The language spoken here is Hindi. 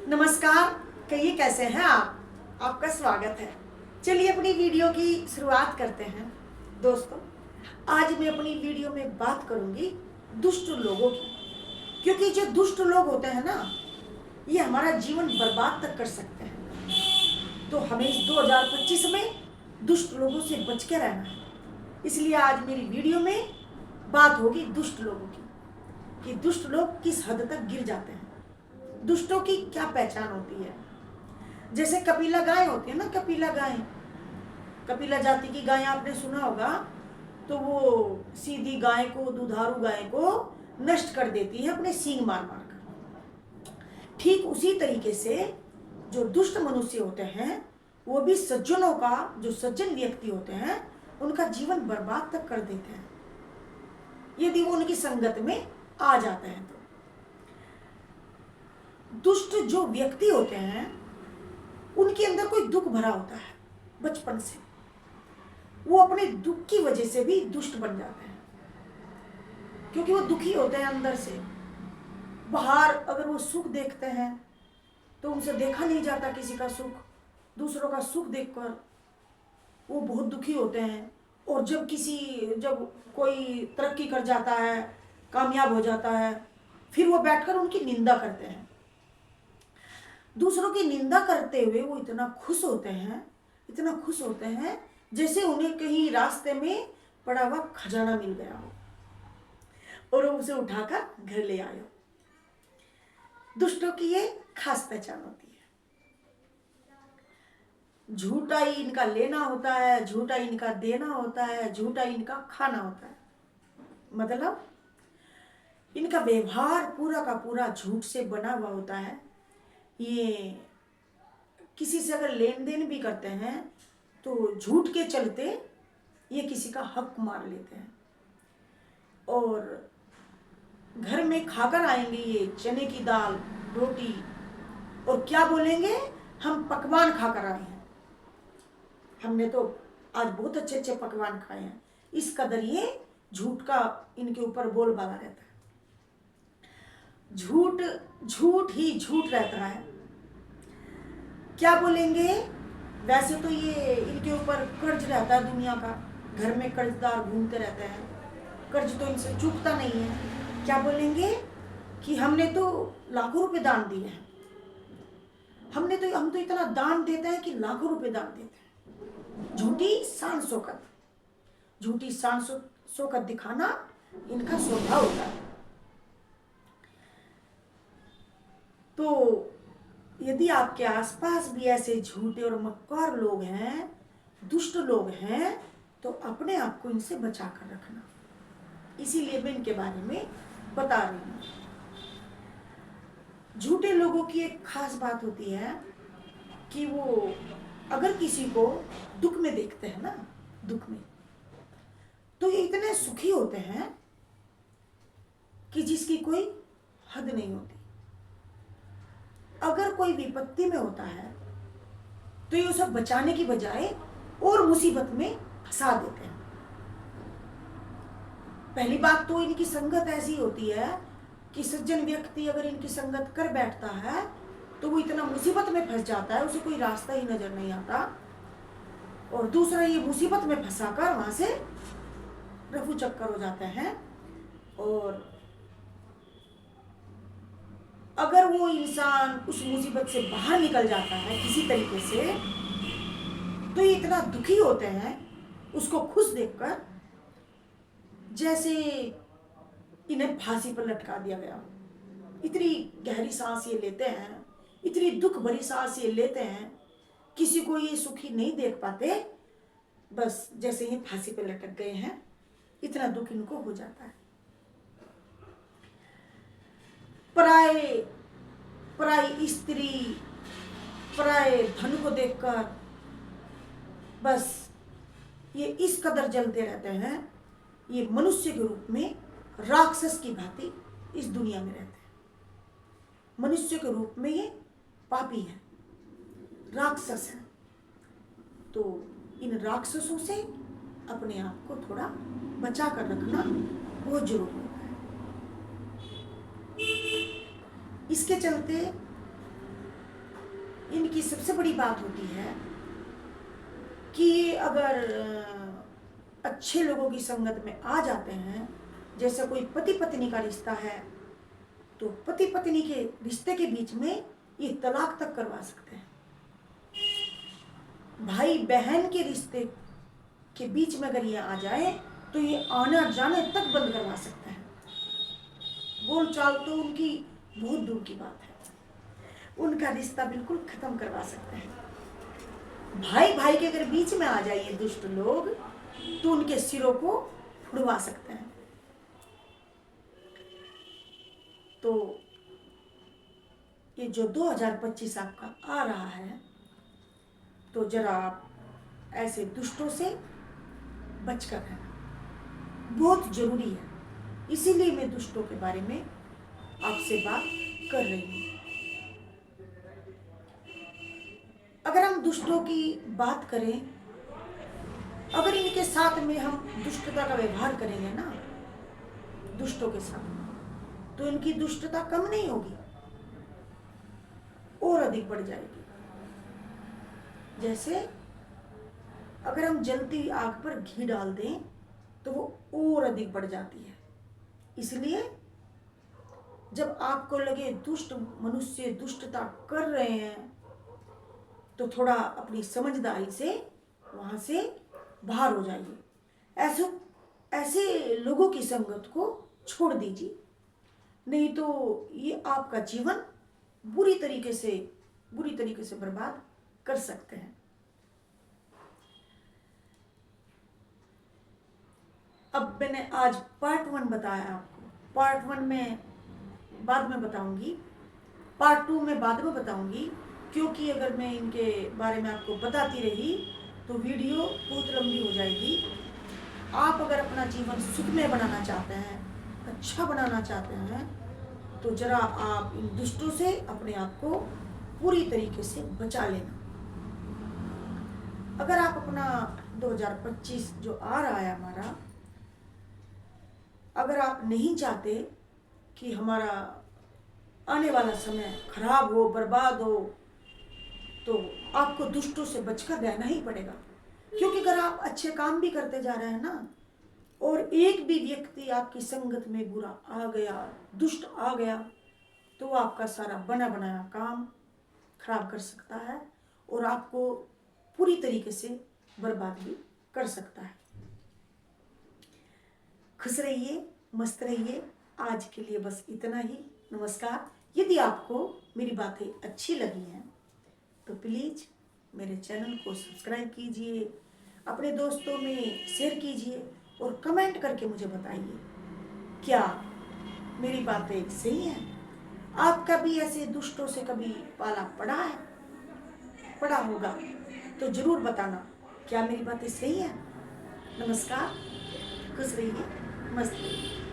नमस्कार। कहिए कैसे हैं आप। आपका स्वागत है। चलिए अपनी वीडियो की शुरुआत करते हैं। दोस्तों, आज मैं अपनी वीडियो में बात करूंगी दुष्ट लोगों की, क्योंकि जो दुष्ट लोग होते हैं ना, ये हमारा जीवन बर्बाद तक कर सकते हैं। तो हमें इस 2025 में दुष्ट लोगों से बच के रहना है। इसलिए आज मेरी वीडियो में बात होगी दुष्ट लोगों की, कि दुष्ट लोग किस हद तक गिर जाते हैं, दुष्टों की क्या पहचान होती है। जैसे कपिला गाय होती है ना, कपिला गाय, कपिला जाति की गाय आपने सुना होगा। तो वो सीधी गाय को, दुधारू गाय को नष्ट कर देती है अपने सींग मार मार कर। ठीक उसी तरीके से जो दुष्ट मनुष्य होते हैं, वो भी सज्जनों का, जो सज्जन व्यक्ति होते हैं, उनका जीवन बर्बाद तक कर देते हैं, यदि वो उनकी संगत में आ जाते हैं। तो दुष्ट जो व्यक्ति होते हैं, उनके अंदर कोई दुख भरा होता है बचपन से। वो अपने दुख की वजह से भी दुष्ट बन जाते हैं, क्योंकि वो दुखी होते हैं अंदर से। बाहर अगर वो सुख देखते हैं तो उनसे देखा नहीं जाता किसी का सुख। दूसरों का सुख देखकर वो बहुत दुखी होते हैं। और जब कोई तरक्की कर जाता है, कामयाब हो जाता है, फिर वो बैठकर उनकी निंदा करते हैं। दूसरों की निंदा करते हुए वो इतना खुश होते हैं, इतना खुश होते हैं, जैसे उन्हें कहीं रास्ते में पड़ा हुआ खजाना मिल गया हो और वो उसे उठाकर घर ले आए हो। दुष्टों की ये खास पहचान होती है। झूठा ही इनका लेना होता है, झूठा ही इनका देना होता है, झूठा ही इनका खाना होता है। मतलब इनका व्यवहार पूरा का पूरा झूठ से बना हुआ होता है। ये किसी से अगर लेन देन भी करते हैं तो झूठ के चलते ये किसी का हक मार लेते हैं। और घर में खाकर आएंगे ये चने की दाल रोटी, और क्या बोलेंगे, हम पकवान खाकर आए हैं, हमने तो आज बहुत अच्छे अच्छे पकवान खाए हैं। इस कदर ये झूठ का इनके ऊपर बोलबाला रहता है। झूठ झूठ ही झूठ रहता है। क्या बोलेंगे, वैसे तो ये इनके ऊपर कर्ज रहता है दुनिया का, घर में कर्जदार घूमते रहते हैं, कर्ज तो इनसे चूकता नहीं है। क्या बोलेंगे कि हमने तो लाखों रुपए दान दिए हैं, हम तो इतना दान देते हैं कि लाखों रुपए दान देते हैं। झूठी शान शौकत दिखाना इनका स्वभाव होता है। तो यदि आपके आसपास भी ऐसे झूठे और मक्कार लोग हैं, दुष्ट लोग हैं, तो अपने आप को इनसे बचा कर रखना। इसीलिए मैं इनके बारे में बता रही हूँ। झूठे लोगों की एक खास बात होती है कि वो अगर किसी को दुख में देखते हैं ना, दुख में, तो ये इतने सुखी होते हैं कि जिसकी कोई हद नहीं होती। अगर कोई विपत्ति में होता है तो ये उसे बचाने की बजाय और मुसीबत में फंसा देते हैं। पहली बात तो इनकी संगत ऐसी होती है कि सज्जन व्यक्ति अगर इनकी संगत कर बैठता है तो वो इतना मुसीबत में फंस जाता है, उसे कोई रास्ता ही नजर नहीं आता। और दूसरा, ये मुसीबत में फंसाकर वहां से रफू चक्कर हो जाते हैं। और अगर वो इंसान उस मुसीबत से बाहर निकल जाता है किसी तरीके से, तो ये इतना दुखी होते हैं उसको खुश देखकर, जैसे इन्हें फांसी पर लटका दिया गया। इतनी गहरी सांस ये लेते हैं, इतनी दुख भरी सांस ये लेते हैं, किसी को ये सुखी नहीं देख पाते, बस जैसे ये फांसी पर लटक गए हैं, इतना दुख इनको हो जाता है। पराई स्त्री, पराए धन को देखकर बस ये इस कदर जलते रहते हैं। ये मनुष्य के रूप में राक्षस की भांति इस दुनिया में रहते हैं। मनुष्य के रूप में ये पापी है, राक्षस है। तो इन राक्षसों से अपने आप को थोड़ा बचा कर रखना बहुत जरूरी होता है। इसके चलते इनकी सबसे बड़ी बात होती है कि अगर अच्छे लोगों की संगत में आ जाते हैं, जैसे कोई पति पत्नी का रिश्ता है, तो पति पत्नी के रिश्ते के बीच में ये तलाक तक करवा सकते हैं। भाई बहन के रिश्ते के बीच में अगर ये आ जाए तो ये आने जाने तक बंद करवा सकते हैं। बोल चाल तो उनकी बहुत दूर की बात है, उनका रिश्ता बिल्कुल खत्म करवा सकते हैं। भाई भाई के अगर बीच में आ जाए दुष्ट लोग तो उनके सिरों को फुड़वा सकते हैं। तो ये जो 2025 आपका आ रहा है, तो जरा आप ऐसे दुष्टों से बचकर रहना बहुत जरूरी है। इसीलिए मैं दुष्टों के बारे में आपसे बात कर रही हूँ। अगर हम दुष्टों की बात करें, अगर इनके साथ में हम दुष्टता का व्यवहार करेंगे ना, दुष्टों के साथ, तो इनकी दुष्टता कम नहीं होगी और अधिक बढ़ जाएगी। जैसे अगर हम जलती आग पर घी डाल दें तो वो और अधिक बढ़ जाती है। इसलिए जब आपको लगे दुष्ट मनुष्य दुष्टता कर रहे हैं तो थोड़ा अपनी समझदारी से वहां से बाहर हो जाइए। ऐसे लोगों की संगत को छोड़ दीजिए, नहीं तो ये आपका जीवन बुरी तरीके से बर्बाद कर सकते हैं। अब मैंने आज पार्ट 1 बताया आपको, पार्ट 1 में बाद में बताऊंगी, पार्ट 2 में बाद में बताऊंगी, क्योंकि अगर मैं इनके बारे में आपको बताती रही तो वीडियो बहुत लंबी हो जाएगी। आप अगर अपना जीवन सुखमय बनाना चाहते हैं, अच्छा बनाना चाहते हैं, तो जरा आप इन दुष्टों से अपने आप को पूरी तरीके से बचा लेना। अगर आप अपना 2025 जो आ रहा है हमारा, अगर आप नहीं चाहते कि हमारा आने वाला समय खराब हो, बर्बाद हो, तो आपको दुष्टों से बचकर रहना ही पड़ेगा। क्योंकि अगर आप अच्छे काम भी करते जा रहे हैं ना, और एक भी व्यक्ति आपकी संगत में बुरा आ गया, दुष्ट आ गया, तो आपका सारा बना बनाया काम खराब कर सकता है और आपको पूरी तरीके से बर्बाद भी कर सकता है। खुश रहिए, मस्त रहिए। आज के लिए बस इतना ही। नमस्कार। यदि आपको मेरी बातें अच्छी लगी हैं तो प्लीज़ मेरे चैनल को सब्सक्राइब कीजिए, अपने दोस्तों में शेयर कीजिए और कमेंट करके मुझे बताइए क्या मेरी बातें सही हैं। आप कभी ऐसे दुष्टों से कभी पाला पड़ा है, पड़ा होगा तो ज़रूर बताना क्या मेरी बातें सही हैं। नमस्कार, खुश रहिए, मस्त रहिए।